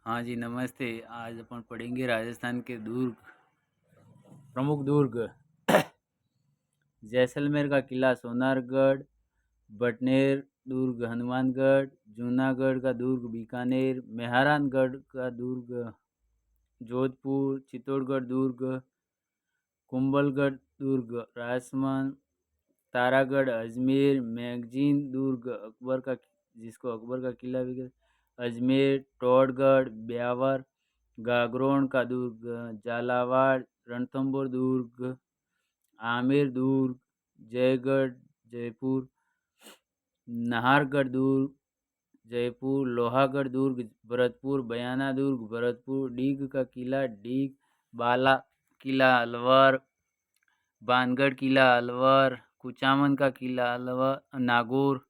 हाँ जी, नमस्ते। आज अपन पढ़ेंगे राजस्थान के दुर्ग, प्रमुख दुर्ग। जैसलमेर का किला सोनारगढ़, बटनेर दुर्ग हनुमानगढ़, जूनागढ़ का दुर्ग बीकानेर, मेहरानगढ़ का दुर्ग जोधपुर, चित्तौड़गढ़ दुर्ग, कुंभलगढ़ दुर्ग राजसमंद, तारागढ़ अजमेर, मैगजीन दुर्ग जिसको अकबर का किला भी कहते अजमेर, टोडगढ़ ब्यावर, गागरोन का दुर्ग झालावाड़, रणथंभौर दुर्ग, आमेर दुर्ग, जयगढ़ जयपुर, नाहरगढ़ दुर्ग जयपुर, लोहागढ़ दुर्ग भरतपुर, बयाना दुर्ग भरतपुर, डीग का किला डीग, बाला किला अलवर, बानगढ़ किला अलवर, कुचामन का किला अलवर नागौर,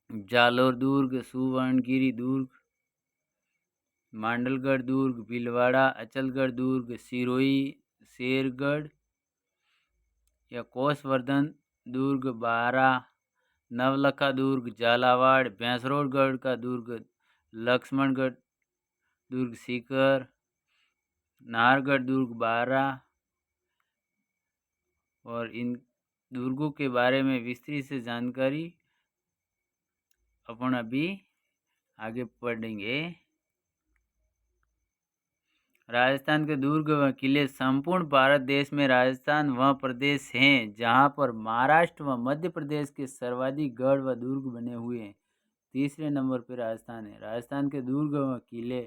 जालोर दुर्ग, सुवर्णगिरी दुर्ग, मांडलगढ़ दुर्ग भीलवाड़ा, अचलगढ़ दुर्ग सिरोही, शेरगढ़ या कोसवर्धन दुर्ग बारा, नवलखा दुर्ग झालावाड़, भैंसरोडगढ़ का दुर्ग लक्ष्मणगढ़ दुर्ग सीकर, नाहरगढ़ दुर्ग बारा। और इन दुर्गों के बारे में विस्तृत से जानकारी अपन अभी आगे पढ़ेंगे। राजस्थान के दुर्ग व किले संपूर्ण भारत देश में राजस्थान वह प्रदेश हैं जहां पर महाराष्ट्र व मध्य प्रदेश के सर्वाधिक गढ़ व दुर्ग बने हुए हैं। तीसरे नंबर पर राजस्थान है। राजस्थान के दुर्ग व किले।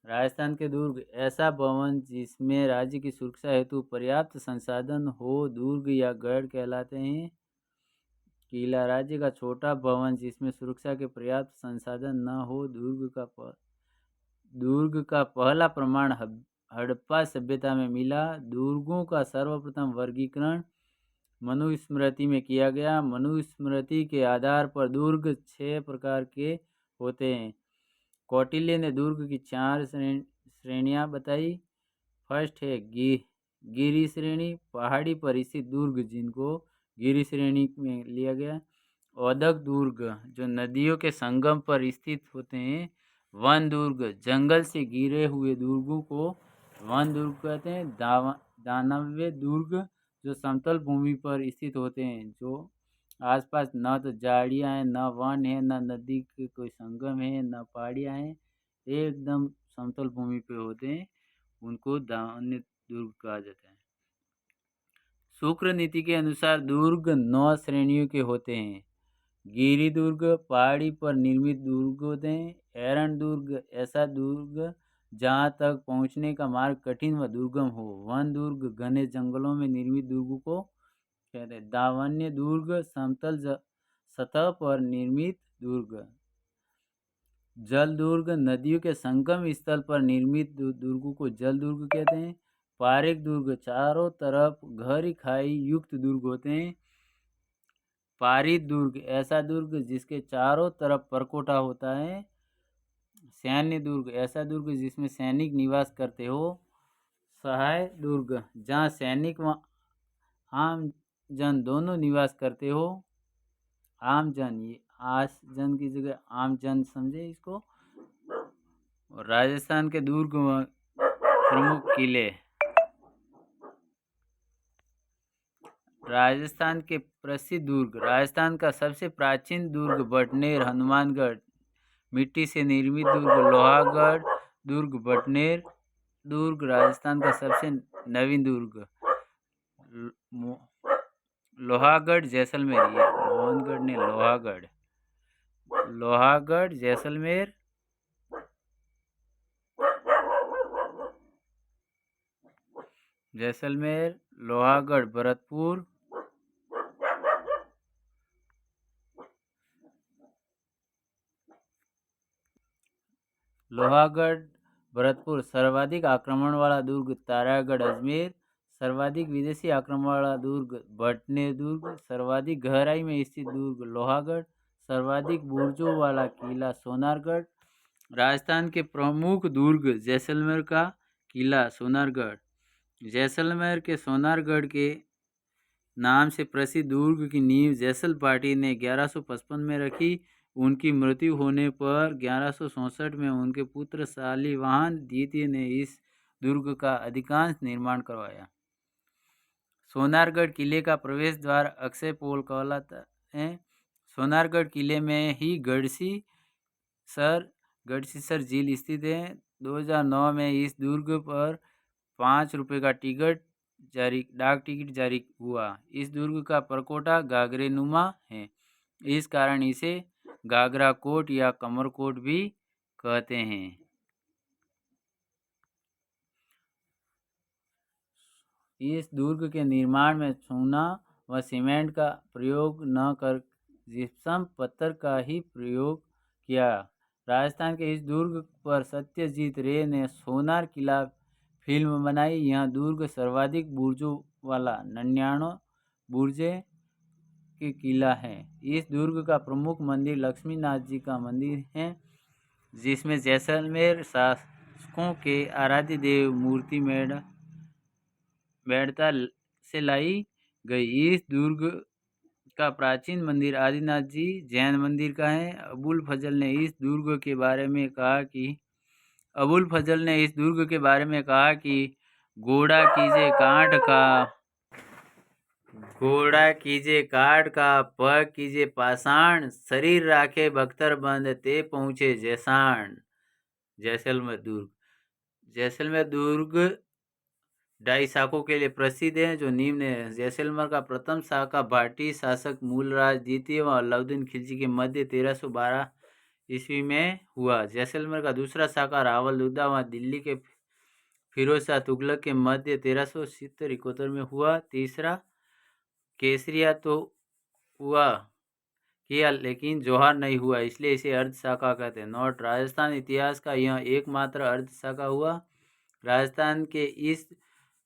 राजस्थान के दुर्ग ऐसा भवन जिसमें राज्य की सुरक्षा हेतु पर्याप्त संसाधन हो दुर्ग या गढ़ कहलाते हैं। किला राज्य का छोटा भवन जिसमें सुरक्षा के पर्याप्त संसाधन न हो दुर्ग का पहला प्रमाण हड़प्पा सभ्यता में मिला। दुर्गों का सर्वप्रथम वर्गीकरण मनुस्मृति में किया गया। मनुस्मृति के आधार पर दुर्ग 6 प्रकार के होते हैं। कौटिल्य ने दुर्ग की 4 श्रेणियां बताई। फर्स्ट है गिरी श्रेणी, पहाड़ी पर स्थित दुर्ग जिनको गिरी श्रेणी में लिया गया। औदक दुर्ग जो नदियों के संगम पर स्थित होते हैं। वन दुर्ग जंगल से घिरे हुए दुर्गों को वन दुर्ग कहते हैं। दानव्य दुर्ग जो समतल भूमि पर स्थित होते हैं, जो आसपास न तो झाड़ियाँ हैं, न वन है, न नदी के कोई संगम है, न पहाड़ियाँ हैं, एकदम समतल भूमि पे होते हैं, उनको दानव्य दुर्ग कहा जाता है। शुक्र नीति के अनुसार दुर्ग 9 श्रेणियों के होते हैं। गिरी दुर्ग पहाड़ी पर निर्मित दुर्ग होते हैं। एरन दुर्ग ऐसा दुर्ग जहां तक पहुंचने का मार्ग कठिन व दुर्गम हो। वन दुर्ग घने जंगलों में निर्मित दुर्ग को कहते हैं। दावन्य दुर्ग समतल सतह पर निर्मित दुर्ग। जल दुर्ग नदियों के संगम स्थल पर निर्मित दुर्ग को जल दुर्ग कहते हैं। पारिक दुर्ग चारों तरफ गहरी खाई युक्त दुर्ग होते हैं। पारित दुर्ग ऐसा दुर्ग जिसके चारों तरफ परकोटा होता है। सैन्य दुर्ग ऐसा दुर्ग जिसमें सैनिक निवास करते हो। सहाय दुर्ग जहाँ सैनिक व आम जन दोनों निवास करते हो। आम जन ये आस जन की जगह आम जन समझे इसको। और राजस्थान के दुर्ग व प्रमुख किले। राजस्थान के प्रसिद्ध दुर्ग। राजस्थान का सबसे प्राचीन दुर्ग बटनेर हनुमानगढ़, मिट्टी से निर्मित दुर्ग लोहागढ़ दुर्ग बटनेर दुर्ग राजस्थान का सबसे नवीन दुर्ग लोहागढ़ जैसलमेर। ये मोहनगढ़ ने लोहागढ़ जैसलमेर लोहागढ़ भरतपुर, सर्वाधिक आक्रमण वाला दुर्ग तारागढ़ अजमेर, सर्वाधिक विदेशी आक्रमण वाला दुर्ग बटनेर दुर्ग, सर्वाधिक गहराई में स्थित दुर्ग लोहागढ़, सर्वाधिक बुर्जों वाला किला सोनारगढ़। राजस्थान के प्रमुख दुर्ग जैसलमेर का किला सोनारगढ़। जैसलमेर के सोनारगढ़ के नाम से प्रसिद्ध दुर्ग की नींव जैसल पार्टी ने 1155 में रखी। उनकी मृत्यु होने पर 1164 में उनके पुत्र शालिवाहन द्वितीय ने इस दुर्ग का अधिकांश निर्माण करवाया। सोनारगढ़ किले का प्रवेश द्वार अक्षय पोल कहलाता है। सोनारगढ़ किले में ही गढ़सीसर झील स्थित है। 2009 में इस दुर्ग पर 5 रुपये का डाक टिकट जारी हुआ। इस दुर्ग का परकोटा गागरेनुमा है, इस कारण इसे गागरा कोट या कमर कोट भी कहते हैं। इस दुर्ग के निर्माण में चूना व सीमेंट का प्रयोग न कर जिप्सम पत्थर का ही प्रयोग किया। राजस्थान के इस दुर्ग पर सत्यजीत रे ने सोनार किला फिल्म बनाई। यह दुर्ग सर्वाधिक बुर्जों वाला 99 बुर्जे के किला है। इस दुर्ग का प्रमुख मंदिर लक्ष्मीनाथ जी का मंदिर है, जिसमें जैसलमेर शासकों के आराध्य देव मूर्ति मेड़ता से लाई गई। इस दुर्ग का प्राचीन मंदिर आदिनाथ जी जैन मंदिर का है। अबुल फजल ने इस दुर्ग के बारे में कहा कि घोड़ा कीजे काठ का पग कीजे पाषाण, शरीर राखे बख्तर बंद ते पहुँचे जैसाण। जैसलमेर दुर्ग ढाई शाखों के लिए प्रसिद्ध है, जो निम्न है। जैसलमेर का प्रथम शाखा भाटी शासक मूलराज द्वितीय व अलाउद्दीन खिलजी के मध्य 1312 ईस्वी में हुआ। जैसलमेर का दूसरा शाखा रावल लुद्दा व दिल्ली के फिरोज शाह तुगलक के मध्य 1370-71 में हुआ। तीसरा केसरिया तो किया लेकिन जौहर नहीं हुआ, इसलिए इसे अर्ध शाखा कहते हैं। नोट: राजस्थान इतिहास का यह एकमात्र अर्ध शाखा हुआ। राजस्थान के इस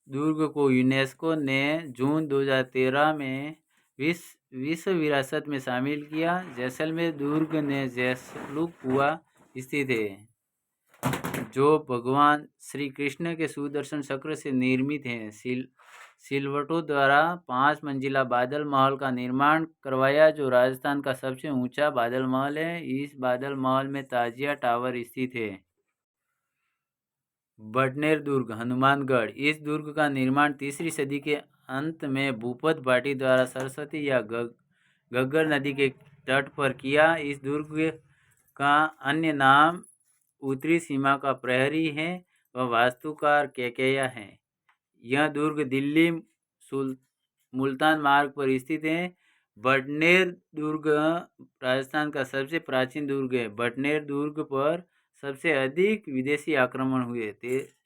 दुर्ग को यूनेस्को ने जून 2013 में विश्व विरासत में शामिल किया। जैसलमेर दुर्ग ने जैसलूकुआ स्थित है, जो भगवान श्री कृष्ण के सुदर्शन चक्र से निर्मित है। सिलवटों द्वारा 5 मंजिला बादल महल का निर्माण करवाया, जो राजस्थान का सबसे ऊंचा बादल महल है। इस बादल महल में ताजिया टावर स्थित है। बडनेर दुर्ग, हनुमानगढ़। इस दुर्ग का निर्माण 3री सदी के अंत में भूपत भाटी द्वारा सरस्वती या घग्गर नदी के तट पर किया। इस दुर्ग का अन्य नाम उत्तरी सीमा का प्रहरी है व वास्तुकार केकैया है। यह दुर्ग दिल्ली मुल्तान मार्ग पर स्थित है। बडनेर दुर्ग राजस्थान का सबसे प्राचीन दुर्ग है। बडनेर दुर्ग पर सबसे अधिक विदेशी आक्रमण हुए।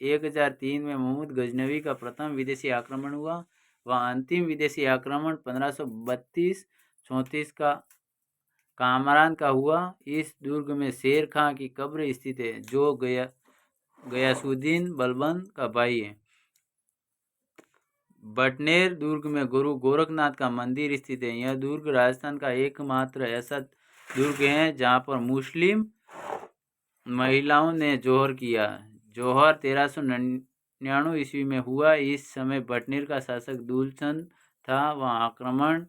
1003 में महमूद गजनवी का प्रथम विदेशी आक्रमण हुआ व अंतिम विदेशी आक्रमण 1532-34 का कामरान का हुआ। इस दुर्ग में शेर खां की कब्र स्थित है, जो गयासुद्दीन बलबन का भाई है। बडनेर दुर्ग में गुरु गोरखनाथ का मंदिर स्थित है। यह दुर्ग राजस्थान का एकमात्र ऐसा दुर्ग है जहाँ पर मुस्लिम महिलाओं ने जौहर किया। जौहर 1399 ईस्वी में हुआ। इस समय बडनेर का शासक दुलचंद था व आक्रमण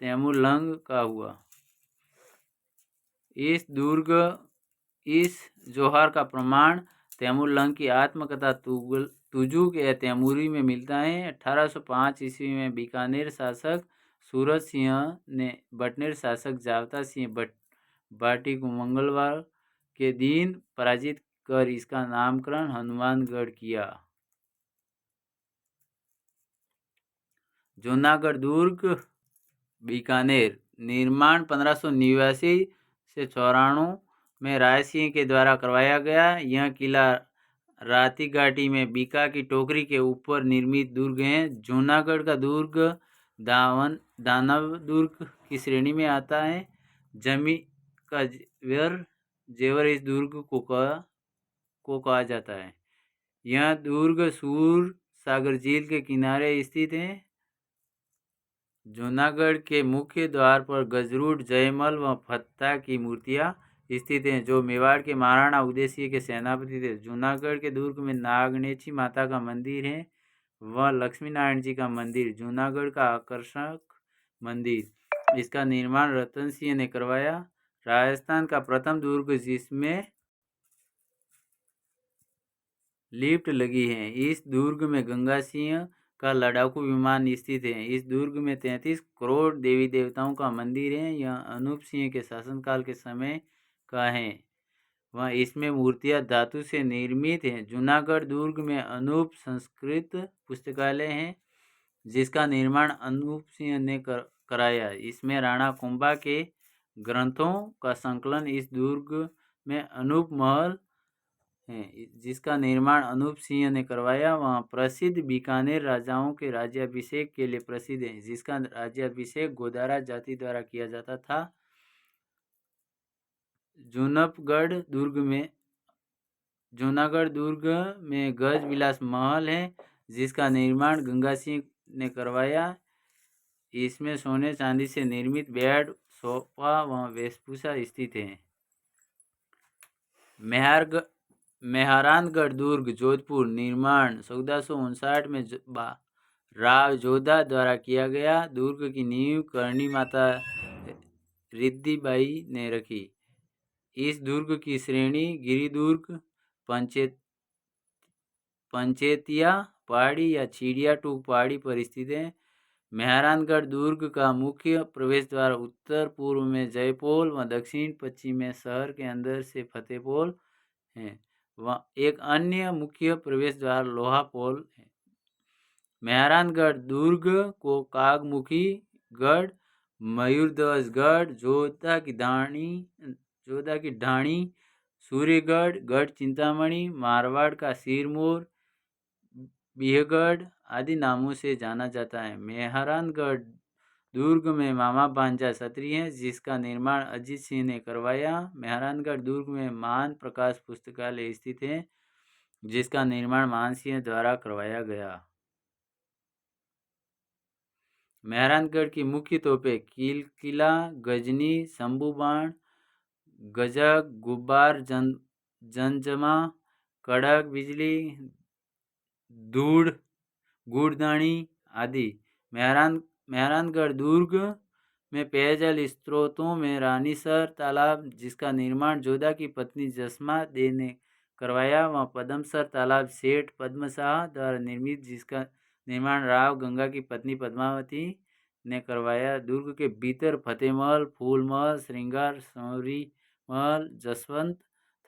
तैमूरलंग का हुआ। इस जौहर का प्रमाण तैमूरलंग की आत्मकथा तुजुक या तैमूरी में मिलता है। 1805 ईस्वी में बीकानेर शासक सूरज सिंह ने बडनेर शासक जावता सिंह भाटी को मंगलवार के दिन पराजित कर इसका नामकरण हनुमानगढ़ किया। जूनागढ़ दुर्ग, बीकानेर। निर्माण 1589 से 94 में राय सिंह के द्वारा करवाया गया। यह किला राती घाटी में बीका की टोकरी के ऊपर निर्मित दुर्ग है। जूनागढ़ का दुर्ग दानव दुर्ग की श्रेणी में आता है। जमी का जेवर इस दुर्ग को कहा जाता है। यह दुर्ग सूर सागर झील के किनारे स्थित है। जूनागढ़ के मुख्य द्वार पर गजरूट, जयमल व फत्ता की मूर्तियां स्थित हैं, जो मेवाड़ के महाराणा उदय सिंह के सेनापति थे। जूनागढ़ के दुर्ग में नागनेची माता का मंदिर है व लक्ष्मी नारायण जी का मंदिर जूनागढ़ का आकर्षक मंदिर। इसका निर्माण रतन सिंह ने करवाया। राजस्थान का प्रथम दुर्ग जिसमें लिफ्ट लगी है। इस दुर्ग में गंगा सिंह का लड़ाकू विमान स्थित है। इस दुर्ग में 33 करोड़ देवी देवताओं का मंदिर है। यह अनूप सिंह के शासनकाल के समय का है। वह इसमें मूर्तियां धातु से निर्मित हैं। जूनागढ़ दुर्ग में अनूप संस्कृत पुस्तकालय है, जिसका निर्माण अनूप सिंह ने कराया। इसमें राणा कुंभा के ग्रंथों का संकलन। इस दुर्ग में अनूप महल है, जिसका निर्माण अनूप सिंह ने करवाया। वहाँ प्रसिद्ध बीकानेर राजाओं के राज्याभिषेक के लिए प्रसिद्ध है, जिसका राज्याभिषेक गोदारा जाति द्वारा किया जाता था। जूनागढ़ दुर्ग में गज विलास महल है, जिसका निर्माण गंगा सिंह ने करवाया। इसमें सोने चांदी से निर्मित बेड, सोफा व वेशभूषा स्थित है। मेहरानगढ़ दुर्ग जोधपुर निर्माण 1459 में राव जोधा द्वारा किया गया। दुर्ग की नींव करणी माता रिद्धिबाई ने रखी। इस दुर्ग की श्रेणी गिरिदुर्ग, पंचेतिया पहाड़ी या चिड़िया टूक पहाड़ी पर स्थित है। मेहरानगढ़ दुर्ग का मुख्य प्रवेश द्वार उत्तर पूर्व में जयपोल व दक्षिण पश्चिम में शहर के अंदर से फतेहपोल है। वह एक अन्य मुख्य प्रवेश द्वार लोहापोल है। मेहरानगढ़ दुर्ग को कागमुखी गढ़, मयूरध्वज गढ़, जोधा की ढाणी, सूर्यगढ़, गढ़ चिंतामणि, मारवाड़ का सिरमौर, बिहगढ़ आदि नामों से जाना जाता है। मेहरानगढ़ दुर्ग में मामा भांजा छतरी है, जिसका निर्माण अजीत सिंह ने करवाया। मेहरानगढ़ दुर्ग में मान प्रकाश पुस्तकालय स्थित है, जिसका निर्माण मान सिंह द्वारा करवाया गया। मेहरानगढ़ की मुख्य तोपें किला, गजनी, शंभू बाण, गजक, गुब्बार, जनजमा, कड़क बिजली, धूड़, गुड़दानी आदि। मेहरानगढ़ दुर्ग में पेयजल स्रोतों में रानीसर तालाब, जिसका निर्माण जोधा की पत्नी जसमा दे ने करवाया। वहाँ पद्मसर तालाब सेठ पद्मशाह द्वारा निर्मित, जिसका निर्माण राव गंगा की पत्नी पद्मावती ने करवाया। दुर्ग के भीतर फतेहमहल, फूल महल, श्रृंगार सौरी महल, जसवंत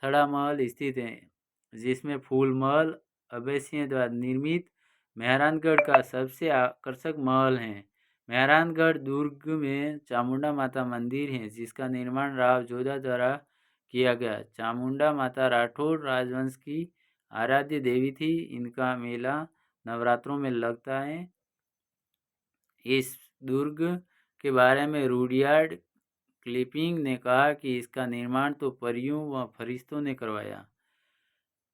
थड़ा महल स्थित है, जिसमें फूल महल अभय सिंह द्वारा निर्मित मेहरानगढ़ का सबसे आकर्षक महल है। मेहरानगढ़ दुर्ग में चामुंडा माता मंदिर है, जिसका निर्माण राव जोधा द्वारा किया गया। चामुंडा माता राठौड़ राजवंश की आराध्य देवी थी। इनका मेला नवरात्रों में लगता है। इस दुर्ग के बारे में रुडयार्ड क्लिपिंग ने कहा कि इसका निर्माण तो परियों व फरिश्तों ने करवाया।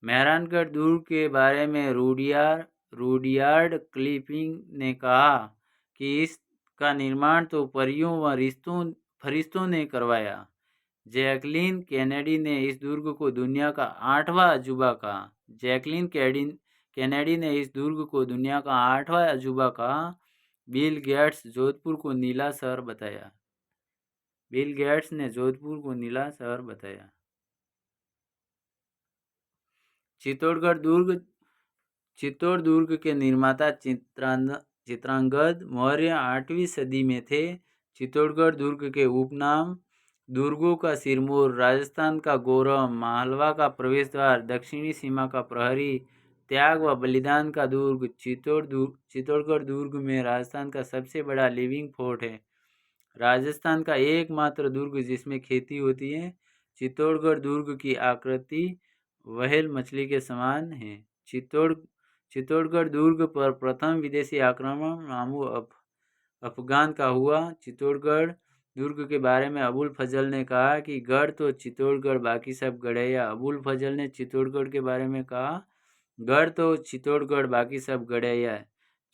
मेहरानगढ़ दुर्ग के बारे में रुडयार्ड क्लिपिंग ने कहा कि इसका निर्माण तो परियों व फरिश्तों ने करवाया। जैकलीन कैनेडी ने इस दुर्ग को दुनिया का 8वां अजूबा कहा। कैनेडी ने इस दुर्ग को दुनिया का 8वां अजूबा कहा। बिल गेट्स जोधपुर को नीला शहर बताया। बिल गेट्स ने जोधपुर को नीला शहर बताया। चित्तौड़ दुर्ग के निर्माता चित्रांगद मौर्य 8वीं सदी में थे। चित्तौड़गढ़ दुर्ग के उपनाम दुर्गों का सिरमौर, राजस्थान का गौरव, मालवा का प्रवेश द्वार, दक्षिणी सीमा का प्रहरी, त्याग व बलिदान का दुर्ग। चित्तौड़गढ़ दुर्ग में राजस्थान का सबसे बड़ा लिविंग फोर्ट है। राजस्थान का एकमात्र दुर्ग जिसमें खेती होती है। चित्तौड़गढ़ दुर्ग की आकृति व्हेल मछली के समान है। चित्तौड़गढ़ दुर्ग पर प्रथम विदेशी आक्रमण मामू अफगान का हुआ। चित्तौड़गढ़ दुर्ग के बारे में अबुल फजल ने कहा कि गढ़ तो चित्तौड़गढ़ बाकी सब गढ़ैया। अबुल फजल ने चित्तौड़गढ़ के बारे में कहा, गढ़ तो चित्तौड़गढ़ बाकी सब गढ़ैया है।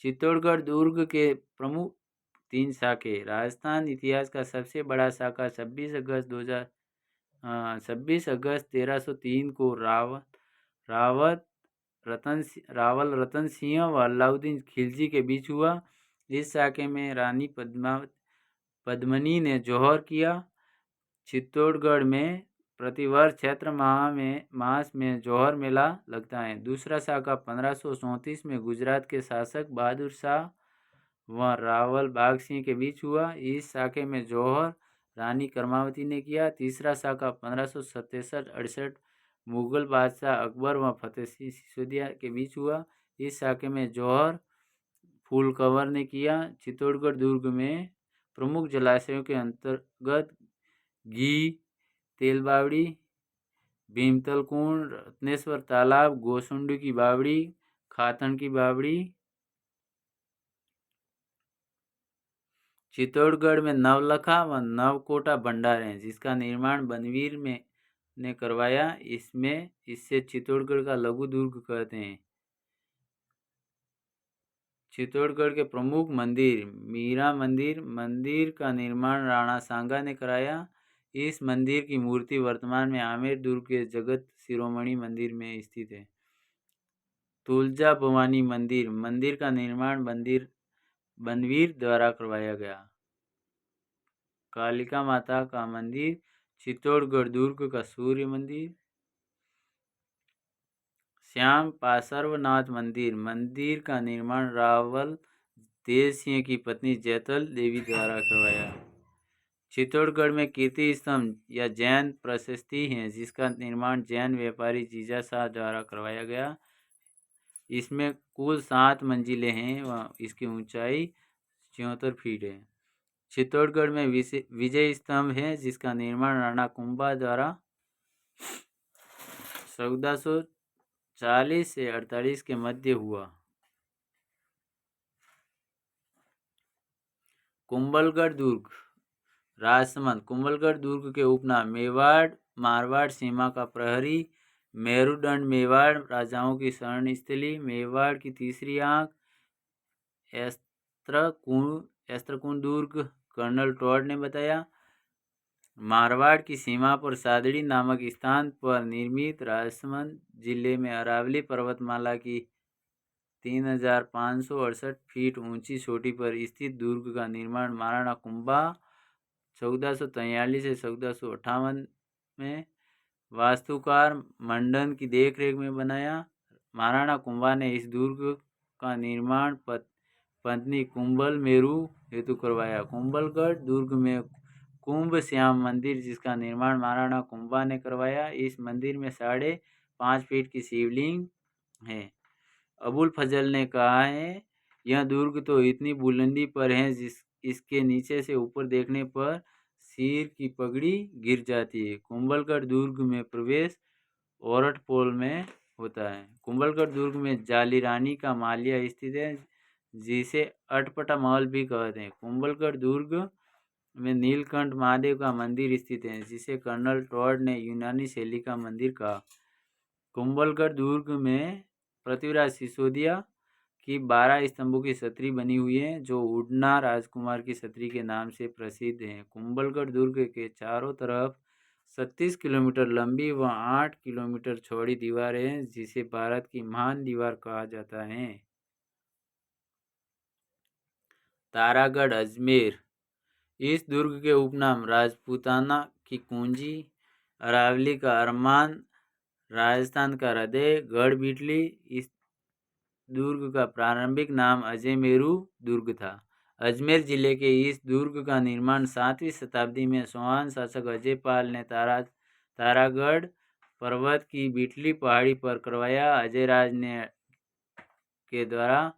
चित्तौड़गढ़ दुर्ग के प्रमुख 3 शाखे। राजस्थान इतिहास का सबसे बड़ा शाखा 26 अगस्त 1303 को रावल रतन सिंह व अलाउद्दीन खिलजी के बीच हुआ। इस शाखे में रानी पद्मिनी ने जौहर किया। चित्तौड़गढ़ में प्रतिवर्ष चैत्र मास में जौहर मेला लगता है। दूसरा साका 1534 में गुजरात के शासक बहादुर शाह व रावल बाग सिंह के बीच हुआ। इस साके में जौहर रानी कर्मावती ने किया। तीसरा साका 1567-68 मुगल बादशाह अकबर व फतेह सिंह सिसोदिया के बीच हुआ। इस साके में जौहर फूल कंवर ने किया। चित्तौड़गढ़ दुर्ग में प्रमुख जलाशयों के अंतर्गत घी तेलबावड़ी, भीमतल कुंड, रत्नेश्वर तालाब, गोसुंडी की बावड़ी, खातन की बावड़ी। चित्तौड़गढ़ में नवलखा व नवकोटा भंडार है, जिसका निर्माण बनवीर ने करवाया। इससे चित्तौड़गढ़ का लघु दुर्ग कहते हैं। चित्तौड़गढ़ के प्रमुख मंदिर मीरा मंदिर का निर्माण राणा सांगा ने कराया। इस मंदिर की मूर्ति वर्तमान में आमेर दुर्ग के जगत शिरोमणि मंदिर में स्थित है। तुलजा भवानी मंदिर का निर्माण बनवीर द्वारा करवाया गया। कालिका माता का मंदिर चित्तौड़गढ़ दुर्ग का सूर्य मंदिर। श्याम पार्श्वनाथ मंदिर का निर्माण रावल तेज सिंह की पत्नी जैतल देवी द्वारा करवाया। चित्तौड़गढ़ में कीर्ति स्तंभ या जैन प्रशस्ति है, जिसका निर्माण जैन व्यापारी जीजा शाह द्वारा करवाया गया। इसमें कुल 7 मंजिलें हैं व इसकी ऊंचाई 74 फीट है। चित्तौड़गढ़ में विजय स्तंभ है, जिसका निर्माण राणा कुंभा द्वारा 1440 से 48 के मध्य हुआ। कुंभलगढ़ दुर्ग राजसमंद। कुंभलगढ़ दुर्ग के उपनाम मेवाड़ मारवाड़ सीमा का प्रहरी, मेरुदंड मेवाड़ राजाओं की शरण स्थली, मेवाड़ की तीसरी आंख, अस्त्रकुंड दुर्ग कर्नल टॉड ने बताया। मारवाड़ की सीमा पर सादड़ी नामक स्थान पर निर्मित राजसमंद जिले में अरावली पर्वतमाला की 3568 फीट ऊंची चोटी पर स्थित दुर्ग का निर्माण महाराणा कुंभा 1443 से 1458 में वास्तुकार मंडन की देखरेख में बनाया। महाराणा कुंभा ने इस दुर्ग का निर्माण पत्नी कुंभल मेरू हेतु करवाया। कुंभलगढ़ दुर्ग में कुंभ श्याम मंदिर, जिसका निर्माण महाराणा कुंभा ने करवाया। इस मंदिर में 5.5 फीट की शिवलिंग है। अबुल फजल ने कहा है, यह दुर्ग तो इतनी बुलंदी पर है इसके नीचे से ऊपर देखने पर सिर की पगड़ी गिर जाती है। कुंभलगढ़ दुर्ग में प्रवेश ओरठ पोल में होता है। कुंभलगढ़ दुर्ग में जाली रानी का मालिया स्थित है, जिसे अटपटा महल भी कहते हैं। कुंभलगढ़ दुर्ग में नीलकंठ महादेव का मंदिर स्थित है, जिसे कर्नल टॉड ने यूनानी शैली का मंदिर कहा। कुंभलगढ़ दुर्ग में पृथ्वीराज सिसोदिया की 12 स्तंभों की छतरी बनी हुई है, जो उड़ना राजकुमार की छतरी के नाम से प्रसिद्ध है। कुंभलगढ़ दुर्ग के चारों तरफ 36 किलोमीटर लंबी व 8 किलोमीटर चौड़ी दीवार है, जिसे भारत की महान दीवार कहा जाता है। तारागढ़ अजमेर। इस दुर्ग के उपनाम राजपूताना की कुंजी, अरावली का अरमान, राजस्थान का हृदय, गढ़ बिटली। इस दुर्ग का प्रारंभिक नाम अजयमेरू दुर्ग था। अजमेर जिले के इस दुर्ग का निर्माण 7वीं शताब्दी में सोहान शासक अजयपाल ने तारागढ़ पर्वत की बिटली पहाड़ी पर करवाया। अजयराज ने के द्वारा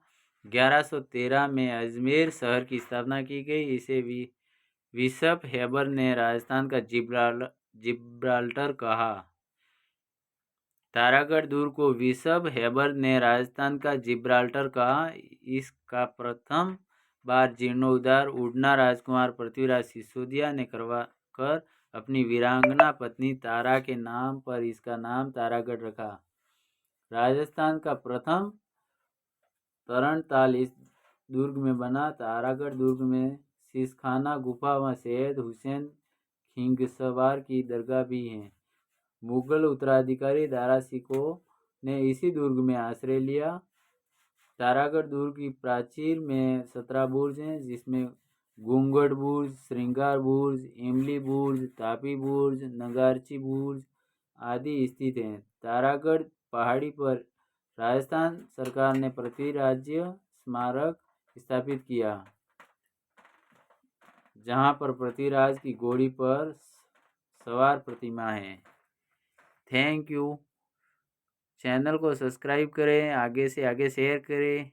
1113 में अजमेर शहर की स्थापना की गई। इसे बिशप हेबर ने राजस्थान का जिब्राल्टर कहा। तारागढ़ दुर्ग को बिशप हेबर ने राजस्थान का जिब्राल्टर कहा। इसका प्रथम बार जीर्णोद्धार उड़ना राजकुमार पृथ्वीराज सिसोदिया ने करवाकर अपनी वीरांगना पत्नी तारा के नाम पर इसका नाम तारागढ़ रखा। राजस्थान का प्रथम तरणताल इस दुर्ग में बना। तारागढ़ दुर्ग में शीशखाना गुफा व सैयद हुसैन खिंगसवार की दरगाह भी हैं। मुगल उत्तराधिकारी दारा सिकोह ने इसी दुर्ग में आश्रय लिया। तारागढ़ दुर्ग की प्राचीर में 17 बुर्ज हैं, जिसमें घूंगट बुर्ज, श्रृंगार बुर्ज, इमली बुर्ज, तापी बुर्ज, नगारची बुर्ज आदि स्थित हैं। तारागढ़ पहाड़ी पर राजस्थान सरकार ने पृथ्वी राज्य स्मारक स्थापित किया, जहां पर पृथ्वीराज की घोड़ी पर सवार प्रतिमा है। Thank you. चैनल को सब्सक्राइब करें, आगे से आगे शेयर करें।